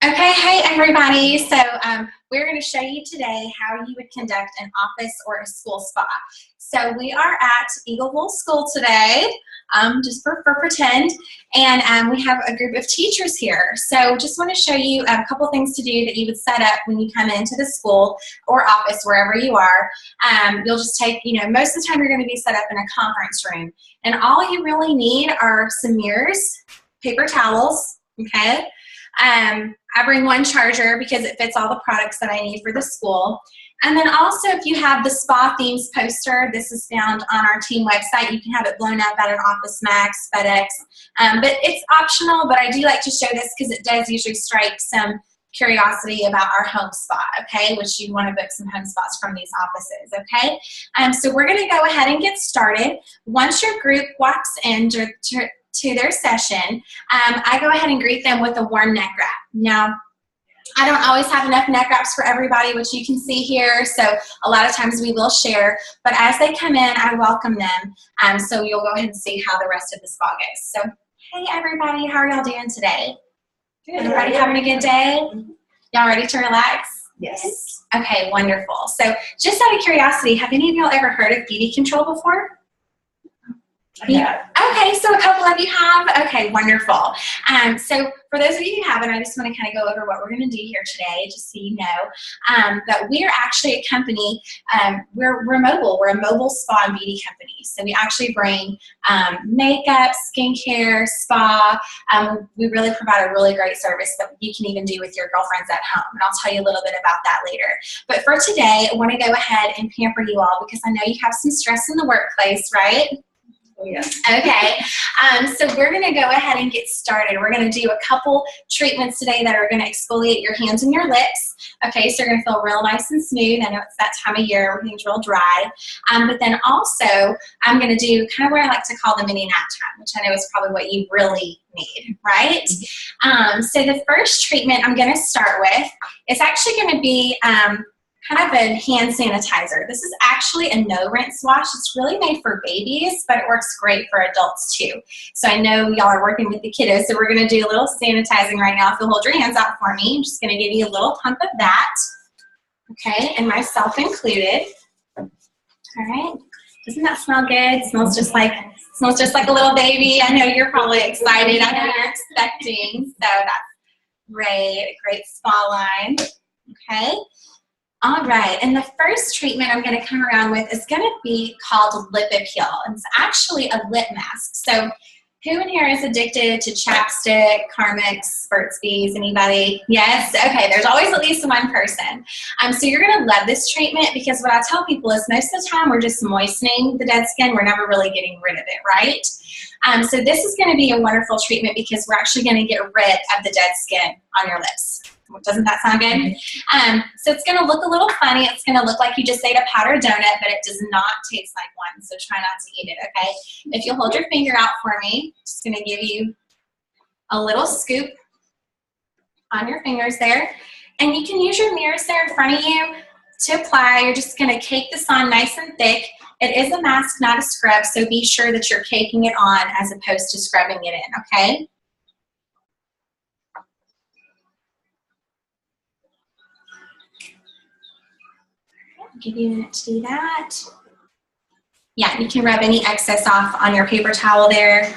Okay, hey everybody. So we're going to show you today how you would conduct an office or a school spa. So we are at Eagleville School today, just for pretend, and we have a group of teachers here. So just want to show you a couple things to do that you would set up when you come into the school or office, wherever you are. You'll just take, most of the time you're going to be set up in a conference room. And all you really need are some mirrors, paper towels, okay? I bring one charger because it fits all the products that I need for the school. And then also if you have the Spa Themes poster, this is found on our team website. You can have it blown up at an Office Max, FedEx, but it's optional, but I do like to show this because it does usually strike some curiosity about our home spa, okay, which you want to book some home spas from these offices, okay? So we're going to go ahead and get started. Once your group walks in to their session, I go ahead and greet them with a warm neck wrap. Now, I don't always have enough neck wraps for everybody, which you can see here, so a lot of times we will share, but as they come in, I welcome them, so you'll go ahead and see how the rest of the spa goes. So, hey everybody, how are y'all doing today? Good. Everybody having a good day? Y'all ready to relax? Yes. Okay, wonderful. So, just out of curiosity, have any of y'all ever heard of beauty control before? Yeah. Okay, so a couple of you have? Okay, wonderful. So for those of you who haven't, I just want to kind of go over what we're going to do here today, just so you know, that we are actually a company, we're mobile. We're a mobile spa and beauty company. So we actually bring makeup, skincare, spa. We really provide a really great service that you can even do with your girlfriends at home. And I'll tell you a little bit about that later. But for today, I want to go ahead and pamper you all because I know you have some stress in the workplace, right? Yes. Okay, so we're going to go ahead and get started. We're going to do a couple treatments today that are going to exfoliate your hands and your lips. Okay, so you're going to feel real nice and smooth. I know it's that time of year, everything's real dry. But then also, I'm going to do kind of what I like to call the mini nap time, which I know is probably what you really need, right? So the first treatment I'm going to start with is actually going to be kind of a hand sanitizer. This is actually a no rinse wash. It's really made for babies, but it works great for adults too. So I know y'all are working with the kiddos, so we're gonna do a little sanitizing right now. If you'll hold your hands out for me, I'm just gonna give you a little pump of that. Okay, and myself included. All right, doesn't that smell good? It smells just like a little baby. I know you're probably excited. I know you're expecting, so that's great, great spa line. Okay. All right, and the first treatment I'm going to come around with is going to be called Lip Appeal. It's actually a lip mask. So who in here is addicted to chapstick, Carmex, Burt's Bees, anybody? Yes? Okay, there's always at least one person. So you're going to love this treatment because what I tell people is most of the time we're just moistening the dead skin. We're never really getting rid of it, right? So this is going to be a wonderful treatment because we're actually going to get rid of the dead skin on your lips. Doesn't that sound good? So it's going to look a little funny. It's going to look like you just ate a powdered donut, but it does not taste like one, so try not to eat it, okay? If you'll hold your finger out for me, just going to give you a little scoop on your fingers there. And you can use your mirrors there in front of you to apply. You're just going to cake this on nice and thick. It is a mask, not a scrub, so be sure that you're caking it on as opposed to scrubbing it in, okay? Give you a minute to do that. Yeah, you can rub any excess off on your paper towel there.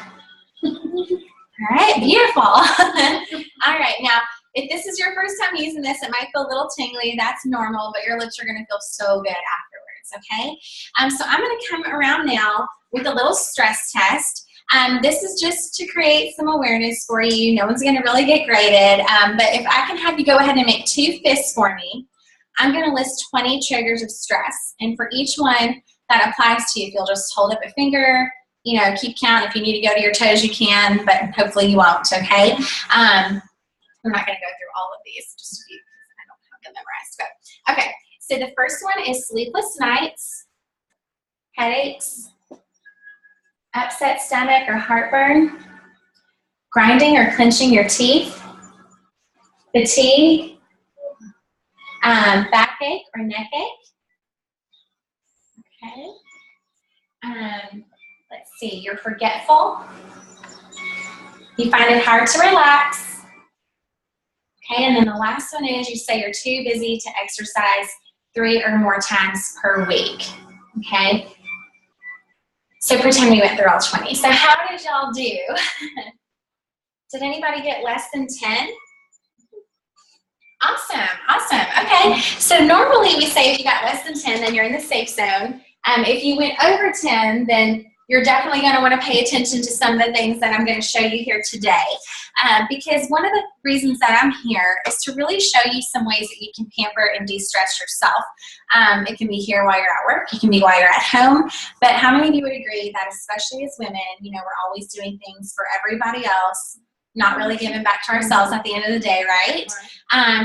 All right, beautiful. All right, now, if this is your first time using this, it might feel a little tingly. That's normal, but your lips are going to feel so good afterwards, okay? So I'm going to come around now with a little stress test. This is just to create some awareness for you. No one's going to really get graded, but if I can have you go ahead and make 2 fists for me, I'm going to list 20 triggers of stress, and for each one that applies to you, if you'll just hold up a finger, keep count. If you need to go to your toes, you can, but hopefully you won't, okay? I'm not going to go through all of these, just because I don't have them memorized, but okay. So the first one is sleepless nights, headaches, upset stomach or heartburn, grinding or clenching your teeth, fatigue, backache or neck ache. Okay. Let's see, you're forgetful. You find it hard to relax. Okay, and then the last one is you say you're too busy to exercise 3 or more times per week. Okay, so pretend we went through all 20. So how did y'all do? Did anybody get less than 10? Awesome, awesome. Okay, so normally we say if you got less than 10, then you're in the safe zone. If you went over 10, then you're definitely going to want to pay attention to some of the things that I'm going to show you here today. Because one of the reasons that I'm here is to really show you some ways that you can pamper and de-stress yourself. It can be here while you're at work, it can be while you're at home, but how many of you would agree that especially as women, you know, we're always doing things for everybody else, not really giving back to ourselves at the end of the day, right?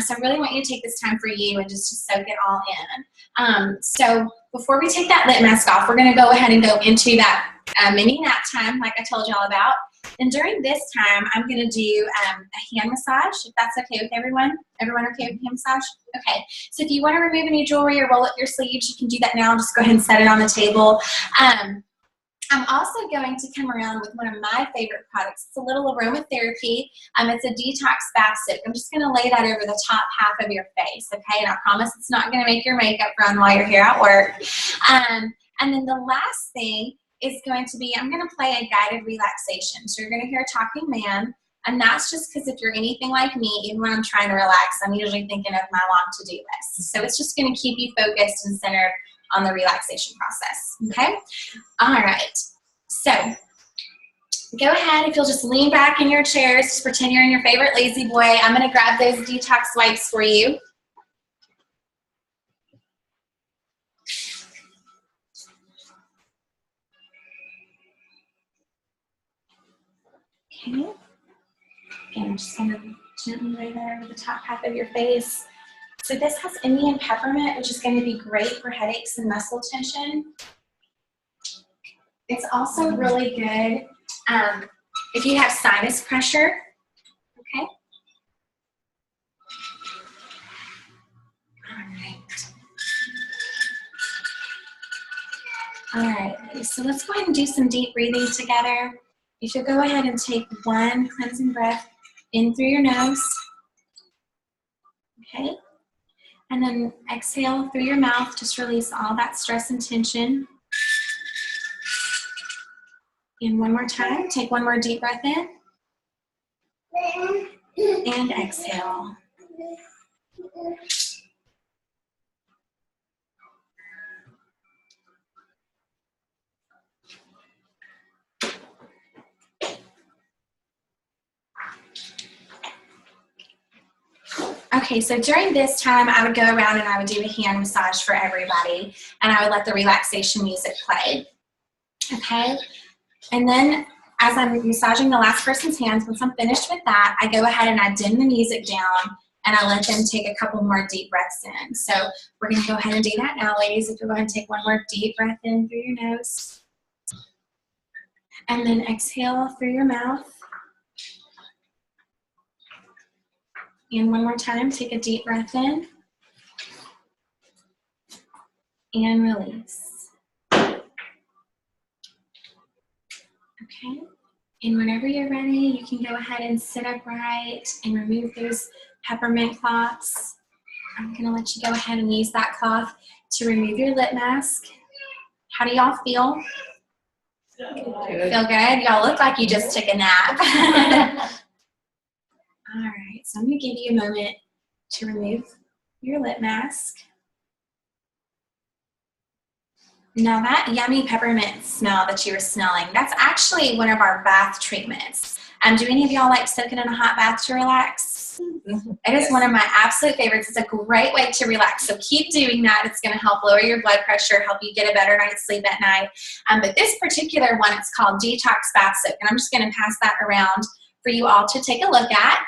So I really want you to take this time for you and just to soak it all in. So before we take that lip mask off, we're going to go ahead and go into that mini nap time like I told y'all about. And during this time, I'm going to do a hand massage, if that's okay with everyone. Everyone okay with hand massage? Okay. So if you want to remove any jewelry or roll up your sleeves, you can do that now. Just go ahead and set it on the table. I'm also going to come around with one of my favorite products. It's a little aromatherapy. It's a detox bath soak. I'm just going to lay that over the top half of your face, okay? And I promise it's not going to make your makeup run while you're here at work. And then the last thing is going to be, I'm going to play a guided relaxation. So you're going to hear a talking man. And that's just because if you're anything like me, even when I'm trying to relax, I'm usually thinking of my long to-do list. So it's just going to keep you focused and centered on the relaxation process, okay? All right, so go ahead, if you'll just lean back in your chairs, just pretend you're in your favorite lazy boy. I'm gonna grab those detox wipes for you. Okay, and I'm just gonna gently lay that over the top half of your face. So this has Indian peppermint, which is going to be great for headaches and muscle tension. It's also really good if you have sinus pressure, okay? All right, so let's go ahead and do some deep breathing together. If you'll go ahead and take one cleansing breath in through your nose, okay? And then exhale through your mouth, just release all that stress and tension. And one more time, take one more deep breath in. And exhale. Okay, so during this time, I would go around and I would do a hand massage for everybody, and I would let the relaxation music play, okay? And then as I'm massaging the last person's hands, once I'm finished with that, I go ahead and I dim the music down, and I let them take a couple more deep breaths in. So we're gonna go ahead and do that now, ladies. If you'll go ahead and take one more deep breath in through your nose, and then exhale through your mouth. And one more time, take a deep breath in and release. Okay, and whenever you're ready, you can go ahead and sit upright and remove those peppermint cloths. I'm gonna let you go ahead and use that cloth to remove your lip mask. How do y'all feel? Good. Feel good? Y'all look like you just took a nap. All right, so I'm going to give you a moment to remove your lip mask. Now that yummy peppermint smell that you were smelling, that's actually one of our bath treatments. Do any of y'all like soaking in a hot bath to relax? It is one of my absolute favorites. It's a great way to relax, so keep doing that. It's going to help lower your blood pressure, help you get a better night's sleep at night. But this particular one, it's called Detox Bath Soak, and I'm just going to pass that around for you all to take a look at.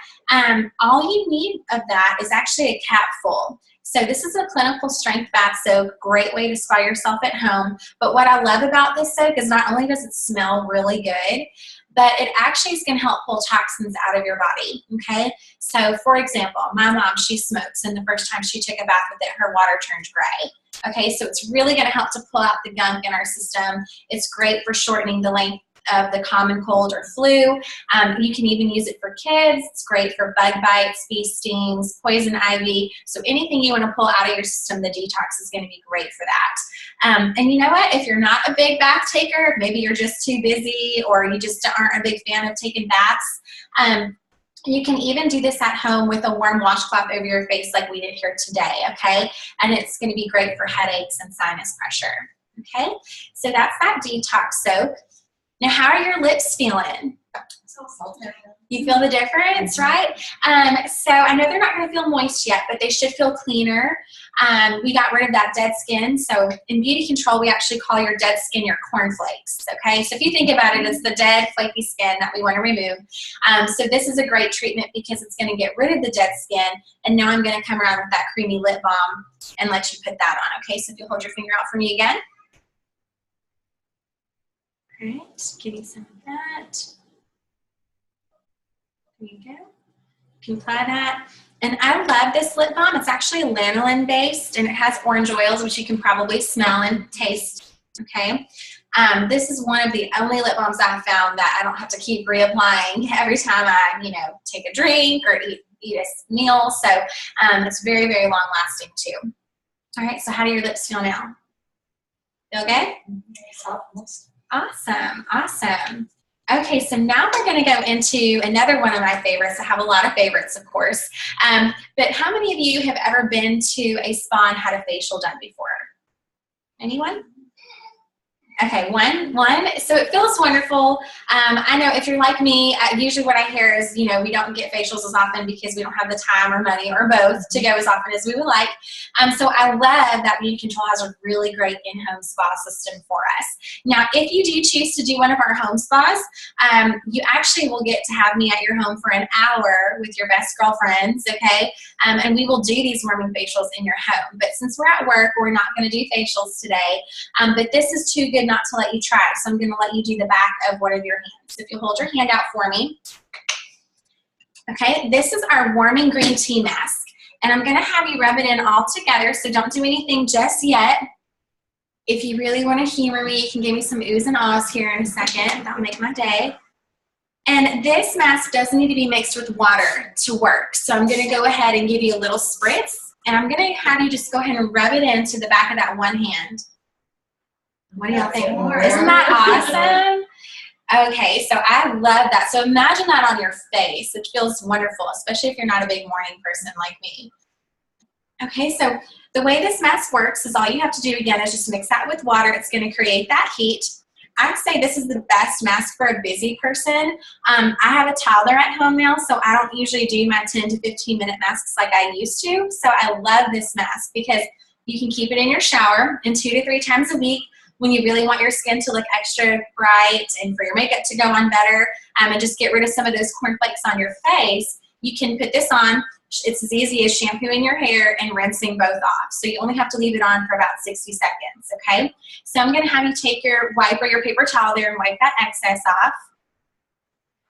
All you need of that is actually a cap full. So this is a clinical strength bath soak, great way to spa yourself at home. But what I love about this soak is not only does it smell really good, but it actually is going to help pull toxins out of your body, okay? So for example, my mom, she smokes, and the first time she took a bath with it, her water turned gray. Okay, so it's really going to help to pull out the gunk in our system. It's great for shortening the length of the common cold or flu. You can even use it for kids. It's great for bug bites, bee stings, poison ivy. So anything you want to pull out of your system, the detox is going to be great for that. And you know what? If you're not a big bath taker, maybe you're just too busy or you just aren't a big fan of taking baths, you can even do this at home with a warm washcloth over your face like we did here today, okay? And it's going to be great for headaches and sinus pressure, okay? So that's that detox soak. Now, how are your lips feeling? You feel the difference, right? So I know they're not going to feel moist yet, but they should feel cleaner. We got rid of that dead skin. So in beauty control, we actually call your dead skin your cornflakes, okay? So if you think about it, it's the dead, flaky skin that we want to remove. So this is a great treatment because it's going to get rid of the dead skin, and now I'm going to come around with that creamy lip balm and let you put that on, okay? So if you'll hold your finger out for me again. All right, give you some of that. There you go. You can apply that. And I love this lip balm. It's actually lanolin based and it has orange oils, which you can probably smell and taste, okay? This is one of the only lip balms I have found that I don't have to keep reapplying every time I, take a drink or eat a meal. So it's very, very long lasting too. All right, so how do your lips feel now? Feel good? Awesome, awesome. Okay, so now we're going to go into another one of my favorites. I have a lot of favorites, of course. But how many of you have ever been to a spa and had a facial done before? Anyone? Okay, one. So it feels wonderful. I know if you're like me, usually what I hear is, we don't get facials as often because we don't have the time or money or both to go as often as we would like. So I love that Beauty Control has a really great in-home spa system for us. Now, if you do choose to do one of our home spas, you actually will get to have me at your home for an hour with your best girlfriends, okay? And we will do these warming facials in your home. But since we're at work, we're not going to do facials today. But this is too good not to let you try. So I'm going to let you do the back of one of your hands. If you hold your hand out for me. Okay, this is our warming green tea mask. And I'm going to have you rub it in all together, so don't do anything just yet. If you really want to humor me, you can give me some oohs and ahs here in a second. That'll make my day. And this mask does need to be mixed with water to work. So I'm going to go ahead and give you a little spritz. And I'm going to have you just go ahead and rub it into the back of that one hand. What do y'all think? Isn't that awesome? Okay, so I love that. So imagine that on your face. It feels wonderful, especially if you're not a big morning person like me. Okay, so the way this mask works is all you have to do, again, is just mix that with water. It's going to create that heat. I'd say this is the best mask for a busy person. I have a toddler at home now, so I don't usually do my 10 to 15-minute masks like I used to. So I love this mask because you can keep it in your shower and 2 to 3 times a week. When you really want your skin to look extra bright and for your makeup to go on better, and just get rid of some of those cornflakes on your face, you can put this on. It's as easy as shampooing your hair and rinsing both off. So you only have to leave it on for about 60 seconds, okay? So I'm going to have you take your wipe or your paper towel there and wipe that excess off.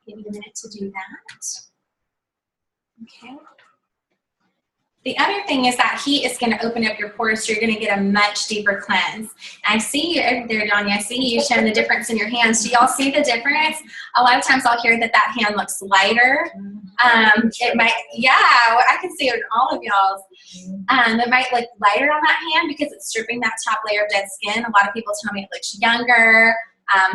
Give you a minute to do that. Okay. The other thing is that heat is going to open up your pores, so you're going to get a much deeper cleanse. I see you over there, Danya. I see you showing the difference in your hands. Do y'all see the difference? A lot of times I'll hear that hand looks lighter. It might, I can see it in all of y'all's. It might look lighter on that hand because it's stripping that top layer of dead skin. A lot of people tell me it looks younger,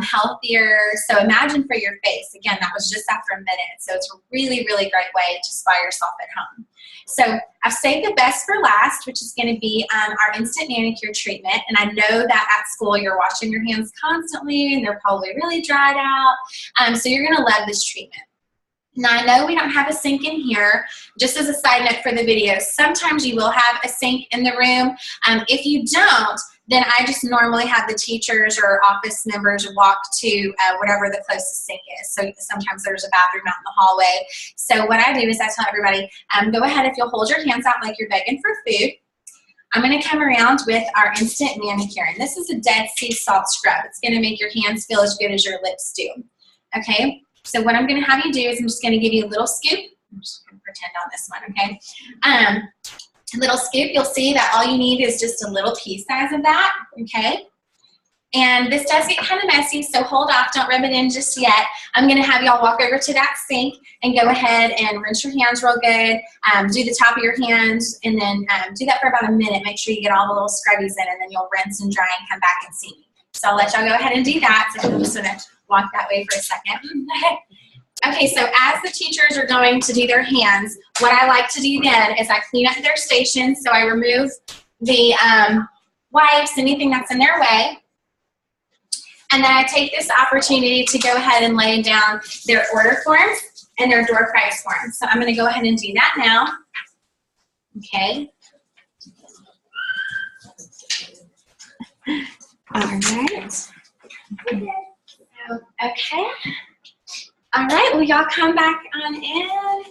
healthier. So imagine for your face. Again, that was just after a minute. So it's a really, really great way to spa yourself at home. So I've saved the best for last, which is going to be our instant manicure treatment. And I know that at school you're washing your hands constantly and they're probably really dried out. So you're going to love this treatment. Now, I know we don't have a sink in here. Just as a side note for the video, sometimes you will have a sink in the room. If you don't, then I just normally have the teachers or office members walk to whatever the closest sink is. So sometimes there's a bathroom out in the hallway. So what I do is I tell everybody, go ahead, if you'll hold your hands out like you're begging for food. I'm going to come around with our instant manicure. And this is a Dead Sea salt scrub. It's going to make your hands feel as good as your lips do. Okay? So what I'm going to have you do is I'm just going to give you a little scoop. I'm just going to pretend on this one, okay? A little scoop. You'll see that all you need is just a little pea size of that, okay? And this does get kind of messy, so hold off, don't rub it in just yet. I'm gonna have y'all walk over to that sink and go ahead and rinse your hands real good. Do the top of your hands, and then do that for about a minute. Make sure you get all the little scrubbies in, and then you'll rinse and dry and come back and see me. So I'll let y'all go ahead and do that. So I'm just gonna walk that way for a second. Okay, so as the teachers are going to do their hands, what I like to do then is I clean up their station. So I remove the wipes, anything that's in their way. And then I take this opportunity to go ahead and lay down their order forms and their door prize forms. So I'm going to go ahead and do that now. Okay. All right. Okay. All right. Well, y'all come back on in.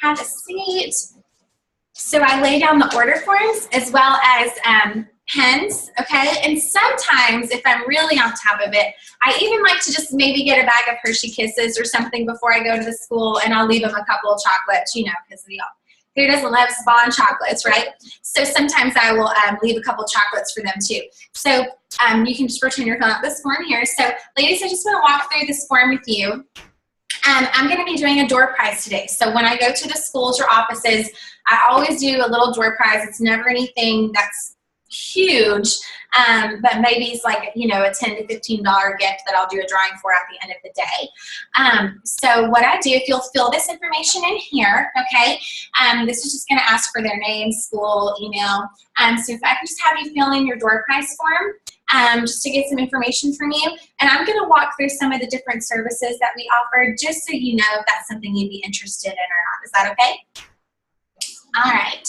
Have a seat. So I lay down the order forms as well as pens, okay? And sometimes, if I'm really on top of it, I even like to just maybe get a bag of Hershey Kisses or something before I go to the school, and I'll leave them a couple of chocolates, you know, because who doesn't love Spawn chocolates, right? So sometimes I will leave a couple chocolates for them too. So you can just pretend you're filling out this form here. So ladies, I just want to walk through this form with you. I'm going to be doing a door prize today. So when I go to the schools or offices, I always do a little door prize. It's never anything that's huge, but maybe it's like, you know, a $10 to $15 gift that I'll do a drawing for at the end of the day. So what I do, if you'll fill this information in here, okay, this is just going to ask for their name, school, email. So if I can just have you fill in your door prize form, just to get some information from you. And I'm going to walk through some of the different services that we offer, just so you know if that's something you'd be interested in or not. Is that okay? All right.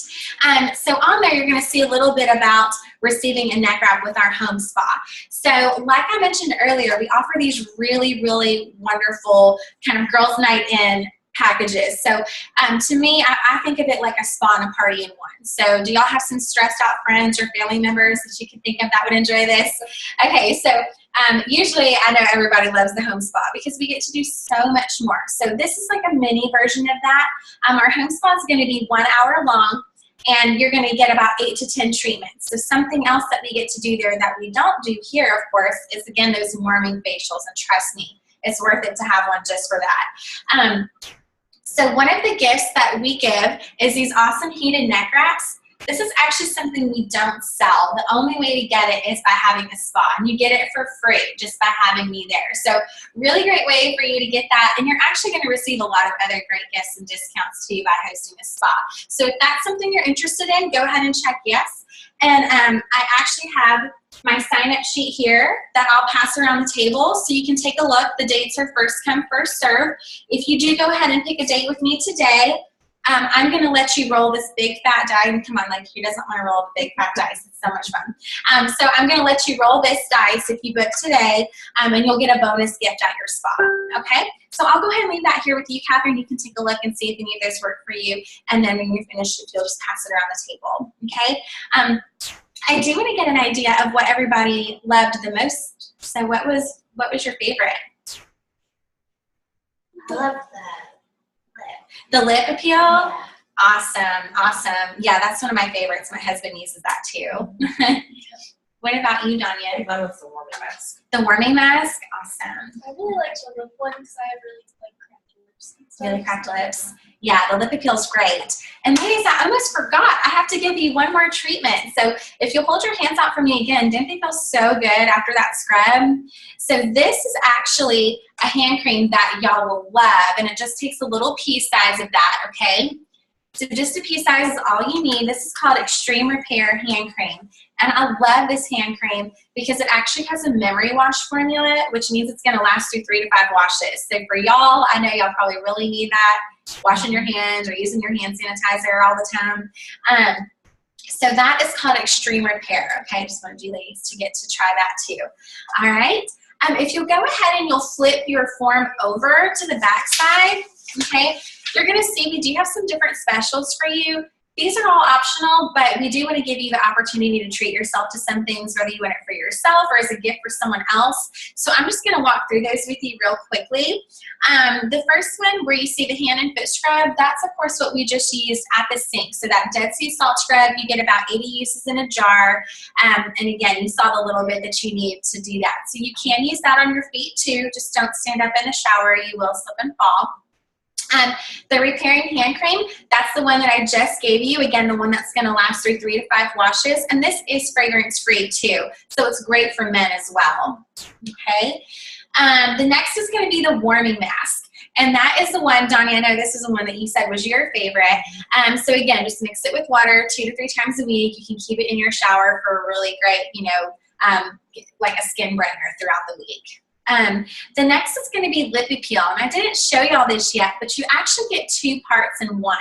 So on there, you're going to see a little bit about receiving a neck wrap with our home spa. So like I mentioned earlier, we offer these really, really wonderful kind of girls' night in packages. So to me, I think of it like a spa and a party in one. So do y'all have some stressed out friends or family members that you can think of that would enjoy this? Okay, so usually I know everybody loves the home spa because we get to do so much more. So this is like a mini version of that. Our home spa is going to be 1 hour long, and you're going to get about 8 to 10 treatments. So something else that we get to do there that we don't do here, of course, is again those warming facials, and trust me, it's worth it to have one just for that. So one of the gifts that we give is these awesome heated neck wraps. This is actually something we don't sell. The only way to get it is by having a spa, and you get it for free just by having me there. So really great way for you to get that, and you're actually going to receive a lot of other great gifts and discounts too by hosting a spa. So if that's something you're interested in, go ahead and check yes. And I actually have my sign-up sheet here that I'll pass around the table so you can take a look. The dates are first come, first serve. If you do go ahead and pick a date with me today, I'm going to let you roll this big fat die. And come on, like, who doesn't want to roll the big fat dice? It's so much fun. So I'm going to let you roll this dice if you book today, and you'll get a bonus gift at your spa. Okay? So I'll go ahead and leave that here with you, Catherine. You can take a look and see if any of those work for you. And then when you're finished, you'll just pass it around the table. Okay? I do want to get an idea of what everybody loved the most. So what was your favorite? I love The lip appeal? Yeah. Awesome, awesome. Yeah, that's one of my favorites. My husband uses that too. What about you, Danya? Mine was the warming mask. The warming mask? Awesome. I really liked the lip one because I have really like cracked lips. Really cracked lips. Yeah, the lip appeal is great. And ladies, I almost forgot. I have to give you one more treatment. So if you'll hold your hands out for me again, didn't they feel so good after that scrub? So this is actually a hand cream that y'all will love, and it just takes a little pea size of that, okay? So just a pea size is all you need. This is called Extreme Repair Hand Cream. And I love this hand cream because it actually has a memory wash formula, which means it's going to last through 3 to 5 washes. So for y'all, I know y'all probably really need that, washing your hands or using your hand sanitizer all the time. So that is called Extreme Repair, okay? I just wanted you ladies to get to try that too. All right? If you'll go ahead and you'll flip your form over to the back side, okay, you're going to see we do have some different specials for you. These are all optional, but we do want to give you the opportunity to treat yourself to some things, whether you want it for yourself or as a gift for someone else. So I'm just going to walk through those with you real quickly. The first one where you see the hand and foot scrub, that's of course what we just used at the sink. So that Dead Sea salt scrub, you get about 80 uses in a jar. And again, you saw the little bit that you need to do that. So you can use that on your feet too. Just don't stand up in the shower. You will slip and fall. The repairing hand cream, that's the one that I just gave you. Again, the one that's going to last through 3 to 5 washes. And this is fragrance free too. So it's great for men as well. Okay. The next is going to be the warming mask. And that is the one, Donnie, I know this is the one that you said was your favorite. So again, just mix it with water 2 to 3 times a week. You can keep it in your shower for a really great, like a skin brightener throughout the week. The next is going to be lip peel, and I didn't show you all this yet, but you actually get 2 parts in one.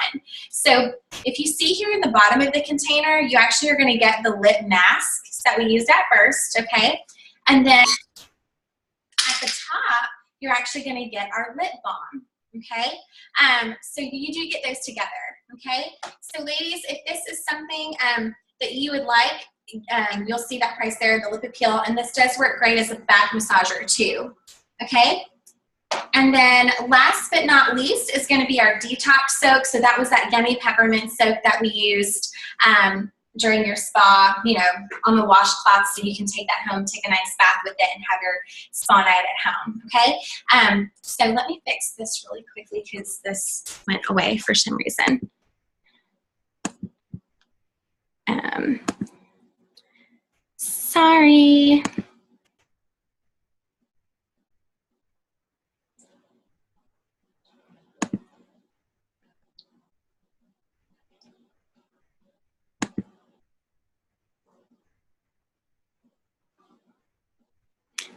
So if you see here in the bottom of the container, you actually are going to get the lip masks that we used at first, okay? And then at the top, you're actually going to get our lip balm, okay? So you do get those together, okay? So ladies, if this is something that you would like, you'll see that price there, the lip peel, and this does work great as a back massager too, okay? And then last but not least is going to be our detox soak. So that was that yummy peppermint soak that we used during your spa, on the washcloth, so you can take that home, take a nice bath with it, and have your spa night at home, okay? So let me fix this really quickly because this went away for some reason. Sorry.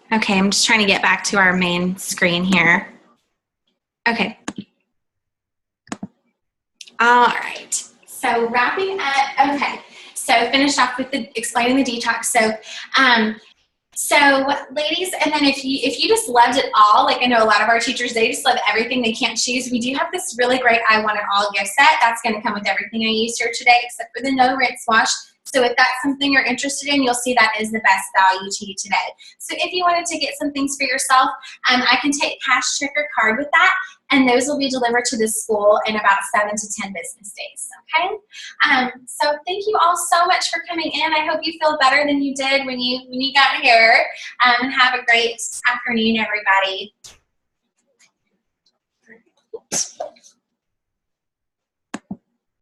Okay, I'm just trying to get back to our main screen here. Okay. All right. So wrapping up, okay. So finished off with explaining the detox soak. So ladies, and then if you just loved it all, like I know a lot of our teachers, they just love everything, they can't choose. We do have this really great I Want It All gift set. That's going to come with everything I used here today, except for the no rinse wash. So if that's something you're interested in, you'll see that is the best value to you today. So if you wanted to get some things for yourself, I can take cash, check, or card with that, and those will be delivered to the school in about 7 to 10 business days, okay? So thank you all so much for coming in. I hope you feel better than you did when you got here, and have a great afternoon, everybody.